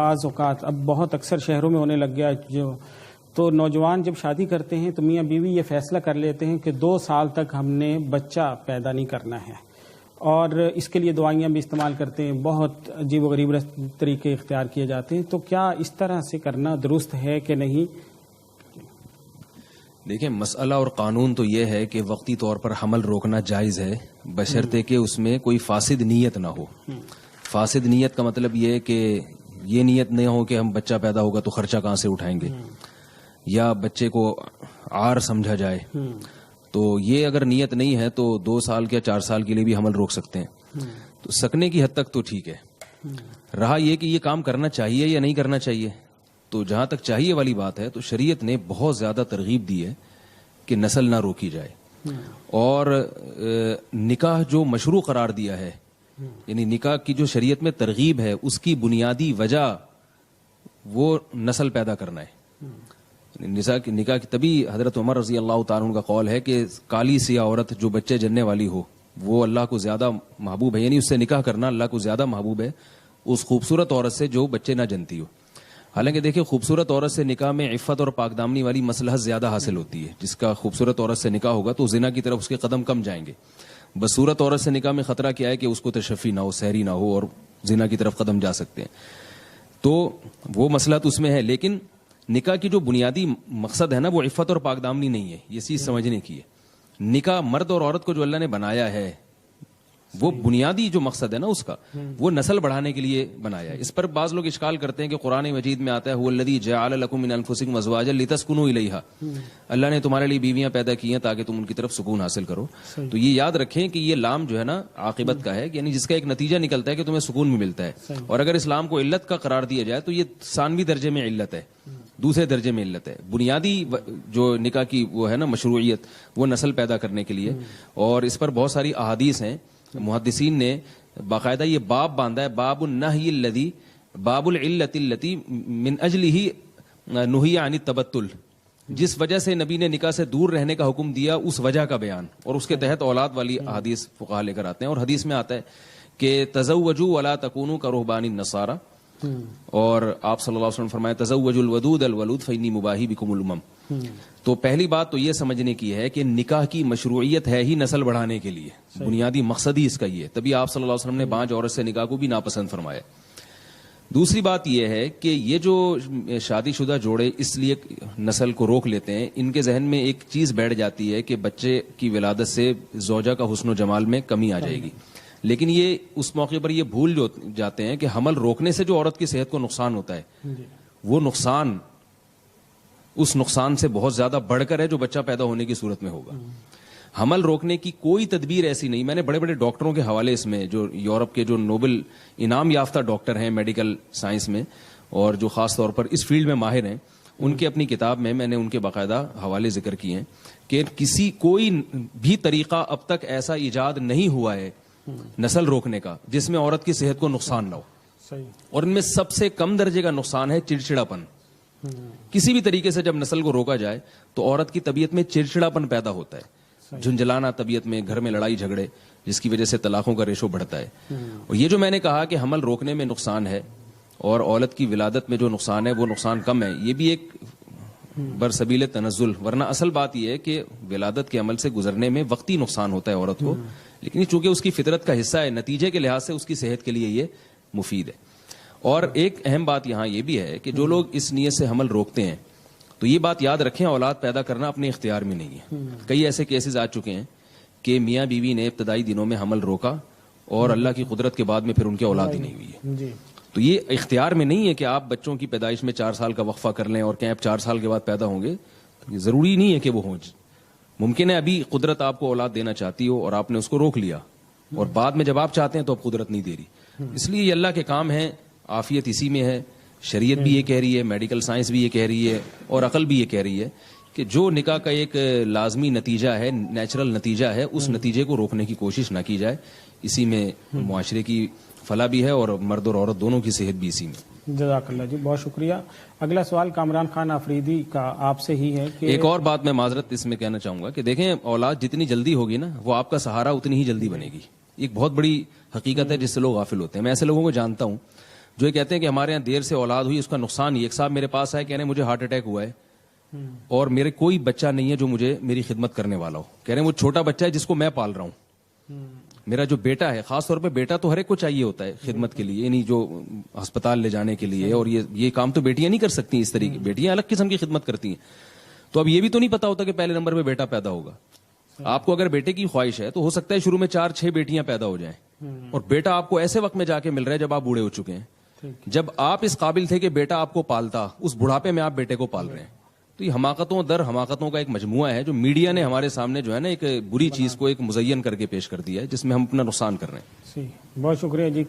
بعض اوقات اب بہت اکثر شہروں میں ہونے لگ گیا تو نوجوان جب شادی کرتے ہیں تو میاں بیوی یہ فیصلہ کر لیتے ہیں کہ 2 سال تک ہم نے بچہ پیدا نہیں کرنا ہے، اور اس کے لیے دوائیاں بھی استعمال کرتے ہیں، بہت عجیب و غریب طریقے اختیار کیے جاتے ہیں. تو کیا اس طرح سے کرنا درست ہے کہ نہیں؟ دیکھیں، مسئلہ اور قانون تو یہ ہے کہ وقتی طور پر حمل روکنا جائز ہے، بشرطے کہ اس میں کوئی فاسد نیت نہ ہو. فاسد نیت کا مطلب یہ ہے کہ یہ نیت نہیں ہو کہ ہم بچہ پیدا ہوگا تو خرچہ کہاں سے اٹھائیں گے، یا بچے کو عار سمجھا جائے. تو یہ اگر نیت نہیں ہے تو 2 سال یا 4 سال کے لیے بھی حمل روک سکتے ہیں. تو سکنے کی حد تک تو ٹھیک ہے. رہا یہ کہ یہ کام کرنا چاہیے یا نہیں کرنا چاہیے، تو جہاں تک چاہیے والی بات ہے تو شریعت نے بہت زیادہ ترغیب دی ہے کہ نسل نہ روکی جائے. اور نکاح جو مشروع قرار دیا ہے، یعنی نکاح کی جو شریعت میں ترغیب ہے، اس کی بنیادی وجہ وہ نسل پیدا کرنا ہے. نکاح کی تبھی حضرت عمر رضی اللہ تعالیٰ عنہ کا قول ہے کہ کالی سیاہ عورت جو بچے جننے والی ہو وہ اللہ کو زیادہ محبوب ہے، یعنی اس سے نکاح کرنا اللہ کو زیادہ محبوب ہے اس خوبصورت عورت سے جو بچے نہ جنتی ہو. حالانکہ دیکھیں، خوبصورت عورت سے نکاح میں عفت اور پاکدامنی والی مصلحت زیادہ حاصل ہوتی ہے. جس کا خوبصورت عورت سے نکاح ہوگا تو زنا کی طرف اس کے قدم کم جائیں گے. بدصورت عورت سے نکاح میں خطرہ کیا ہے کہ اس کو تشفی نہ ہو، سحری نہ ہو، اور زنا کی طرف قدم جا سکتے ہیں. تو وہ مصلحت اس میں ہے. لیکن نکاح کی جو بنیادی مقصد ہے نا، وہ عفت اور پاکدامنی نہیں ہے. یہ چیز سمجھنے کی ہے. نکاح مرد اور عورت کو جو اللہ نے بنایا ہے، وہ بنیادی جو مقصد ہے نا اس کا، وہ نسل بڑھانے کے لیے بنایا ہے. اس پر بعض لوگ اشکال کرتے ہیں کہ قرآن مجید میں آتا ہے هو الذی جعل لکم من انفسکم ازواجا لتسکنوا الیہا، اللہ نے تمہارے لیے بیویاں پیدا کی ہیں تاکہ تم ان کی طرف سکون حاصل کرو. تو یہ یاد رکھیں کہ یہ لام جو ہے نا عاقبت کا ہے، یعنی جس کا ایک نتیجہ نکلتا ہے کہ تمہیں سکون بھی ملتا ہے. اور اگر اسلام کو علت کا قرار دیا جائے تو یہ ثانوی درجے میں علت ہے، دوسرے درجے میں علت ہے. بنیادی جو نکاح کی وہ ہے نا مشروعیت، وہ نسل پیدا کرنے کے لیے. اور اس پر بہت ساری احادیث ہیں. محدثین نے باقاعدہ یہ باب باندھا ہے، باب النہی الذی باب العلت التی من اجلہ نہی عن التبتل، جس وجہ سے نبی نے نکاح سے دور رہنے کا حکم دیا اس وجہ کا بیان، اور اس کے تحت اولاد والی احادیث فقہا لے کر آتے ہیں. اور حدیث میں آتا ہے کہ تزوجوا ولا تکونوا کرہبان النصارى، اور آپ صلی اللہ علیہ وسلم فرمایا تزوجوا الودود الولود فانی مباہی بکم الامم. تو پہلی بات تو یہ سمجھنے کی ہے کہ نکاح کی مشروعیت ہے ہی نسل بڑھانے کے لیے، بنیادی مقصد ہی اس کا یہ ہے. تبھی آپ صلی اللہ علیہ وسلم نے 5 عورت سے نکاح کو بھی ناپسند فرمایا. دوسری بات یہ ہے کہ یہ جو شادی شدہ جوڑے اس لیے نسل کو روک لیتے ہیں، ان کے ذہن میں ایک چیز بیٹھ جاتی ہے کہ بچے کی ولادت سے زوجہ کا حسن و جمال میں کمی آ جائے گی. لیکن یہ اس موقع پر یہ بھول جاتے ہیں کہ حمل روکنے سے جو عورت کی صحت کو نقصان ہوتا ہے، وہ نقصان اس نقصان سے بہت زیادہ بڑھ کر ہے جو بچہ پیدا ہونے کی صورت میں ہوگا. حمل روکنے کی کوئی تدبیر ایسی نہیں. میں نے بڑے بڑے ڈاکٹروں کے حوالے اس میں، جو یورپ کے جو نوبل انعام یافتہ ڈاکٹر ہیں میڈیکل سائنس میں، اور جو خاص طور پر اس فیلڈ میں ماہر ہیں، ان کی اپنی کتاب میں نے ان کے باقاعدہ حوالے ذکر کیے ہیں کہ کوئی بھی طریقہ اب تک ایسا ایجاد نہیں ہوا ہے نسل روکنے کا جس میں عورت کی صحت کو نقصان نہ ہو. اور ان میں سب سے کم درجے کا نقصان ہے چڑچڑاپن. کسی بھی طریقے سے جب نسل کو روکا جائے تو عورت کی طبیعت میں چڑچڑاپن پیدا ہوتا ہے، جھنجھلانا طبیعت میں، گھر میں لڑائی جھگڑے، جس کی وجہ سے طلاقوں کا ریشو بڑھتا ہے. اور یہ جو میں نے کہا کہ حمل روکنے میں نقصان ہے اور عورت کی ولادت میں جو نقصان ہے وہ نقصان کم ہے، یہ بھی ایک برسبیل تنزل. ورنہ اصل بات یہ ہے کہ ولادت کے عمل سے گزرنے میں وقتی نقصان ہوتا ہے عورت کو، لیکن چونکہ اس کی فطرت کا حصہ ہے، نتیجے کے لحاظ سے اس کی صحت کے لیے یہ مفید ہے. اور ایک اہم بات یہاں یہ بھی ہے کہ جو لوگ اس نیت سے حمل روکتے ہیں تو یہ بات یاد رکھیں، اولاد پیدا کرنا اپنے اختیار میں نہیں ہے. کئی ایسے کیسز آ چکے ہیں کہ میاں بیوی نے ابتدائی دنوں میں حمل روکا اور اللہ کی قدرت کے بعد میں پھر ان کی اولاد ہی نہیں ہوئی ہے. تو یہ اختیار میں نہیں ہے کہ آپ بچوں کی پیدائش میں 4 سال کا وقفہ کر لیں اور کہیں اب 4 سال کے بعد پیدا ہوں گے. یہ ضروری نہیں ہے کہ وہ ہوں. ممکن ہے ابھی قدرت آپ کو اولاد دینا چاہتی ہو اور آپ نے اس کو روک لیا، اور بعد میں جب آپ چاہتے ہیں تو اب قدرت نہیں دے رہی. اس لیے یہ اللہ کے کام ہیں، عافیت اسی میں ہے. شریعت بھی یہ کہہ رہی ہے، میڈیکل سائنس بھی یہ کہہ رہی ہے، اور عقل بھی یہ کہہ رہی ہے کہ جو نکاح کا ایک لازمی نتیجہ ہے، نیچرل نتیجہ ہے، اس نتیجے کو روکنے کی کوشش نہ کی جائے. اسی میں معاشرے کی فلاح بھی ہے اور مرد اور عورت دونوں کی صحت بھی اسی میں. جزاک اللہ جی، بہت شکریہ. اگلا سوال کامران خان آفریدی کا آپ سے ہی ہے کہ ایک اور بات میں معذرت اس میں کہنا چاہوں گا کہ دیکھیں، اولاد جتنی جلدی ہوگی نا وہ آپ کا سہارا اتنی ہی جلدی بنے گی. ایک بہت بڑی حقیقت ہے جس سے لوگ غافل ہوتے ہیں. میں ایسے لوگوں کو جانتا ہوں جو یہ کہتے ہیں کہ ہمارے یہاں دیر سے اولاد ہوئی اس کا نقصان ہی. ایک صاحب میرے پاس آئے کہنے مجھے ہارٹ اٹیک ہوا ہے اور میرے کوئی بچہ نہیں ہے جو مجھے میری خدمت کرنے والا ہو. کہہ رہے ہیں وہ چھوٹا بچہ ہے جس کو میں پال رہا ہوں. میرا جو بیٹا ہے, خاص طور پہ بیٹا تو ہر ایک کو چاہیے ہوتا ہے خدمت کے لیے, یعنی جو ہسپتال لے جانے کے لیے, اور یہ کام تو بیٹیاں نہیں کر سکتی اس طریقے, بیٹیاں الگ قسم کی خدمت کرتی ہیں. تو اب یہ بھی تو نہیں پتا ہوتا کہ پہلے نمبر پہ بیٹا پیدا ہوگا. آپ کو اگر بیٹے کی خواہش ہے تو ہو سکتا ہے شروع میں 4-6 بیٹیاں پیدا ہو جائیں, اور بیٹا آپ کو ایسے وقت میں جا کے مل رہا ہے جب آپ بوڑھے ہو چکے ہیں. جب آپ اس قابل تھے کہ بیٹا آپ کو پالتا, اس بڑھاپے میں آپ بیٹے کو پال رہے ہیں. تو یہ حماقتوں در حماقتوں کا ایک مجموعہ ہے جو میڈیا نے ہمارے سامنے جو ہے نا ایک بری چیز کو ایک مزین کر کے پیش کر دیا ہے, جس میں ہم اپنا نقصان کر رہے ہیں. بہت شکریہ جی.